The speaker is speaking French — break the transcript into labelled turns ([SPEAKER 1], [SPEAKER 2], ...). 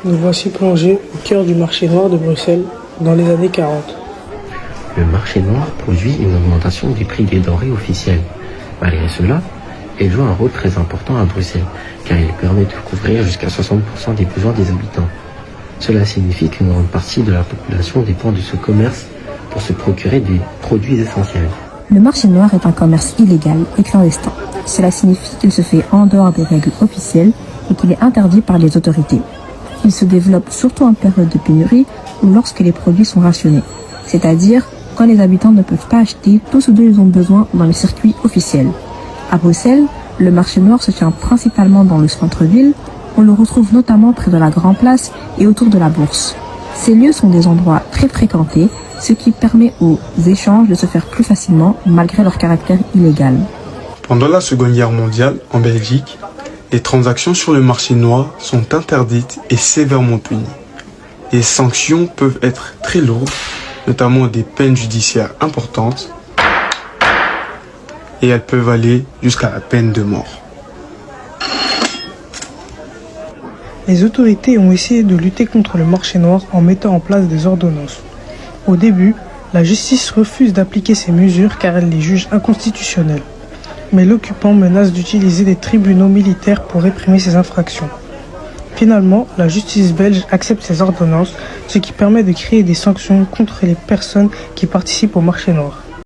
[SPEAKER 1] Nous voici plongés au cœur du marché noir de Bruxelles dans les années 40.
[SPEAKER 2] Le marché noir produit une augmentation du prix des denrées officielles. Malgré cela, il joue un rôle très important à Bruxelles, car il permet de couvrir jusqu'à 60% des besoins des habitants. Cela signifie qu'une grande partie de la population dépend de ce commerce pour se procurer des produits essentiels.
[SPEAKER 3] Le marché noir est un commerce illégal et clandestin. Cela signifie qu'il se fait en dehors des règles officielles et qu'il est interdit par les autorités. Il se développe surtout en période de pénurie ou lorsque les produits sont rationnés, c'est-à-dire quand les habitants ne peuvent pas acheter tout ce dont ils ont besoin dans les circuits officiels. À Bruxelles, le marché noir se tient principalement dans le centre-ville. On le retrouve notamment près de la Grande Place et autour de la Bourse. Ces lieux sont des endroits très fréquentés, ce qui permet aux échanges de se faire plus facilement malgré leur caractère illégal.
[SPEAKER 4] Pendant la Seconde Guerre mondiale, en Belgique, les transactions sur le marché noir sont interdites et sévèrement punies. Les sanctions peuvent être très lourdes, notamment des peines judiciaires importantes, et elles peuvent aller jusqu'à la peine de mort.
[SPEAKER 1] Les autorités ont essayé de lutter contre le marché noir en mettant en place des ordonnances. Au début, la justice refuse d'appliquer ces mesures car elle les juge inconstitutionnelles. Mais l'occupant menace d'utiliser des tribunaux militaires pour réprimer ces infractions. Finalement, la justice belge accepte ces ordonnances, ce qui permet de créer des sanctions contre les personnes qui participent au marché noir.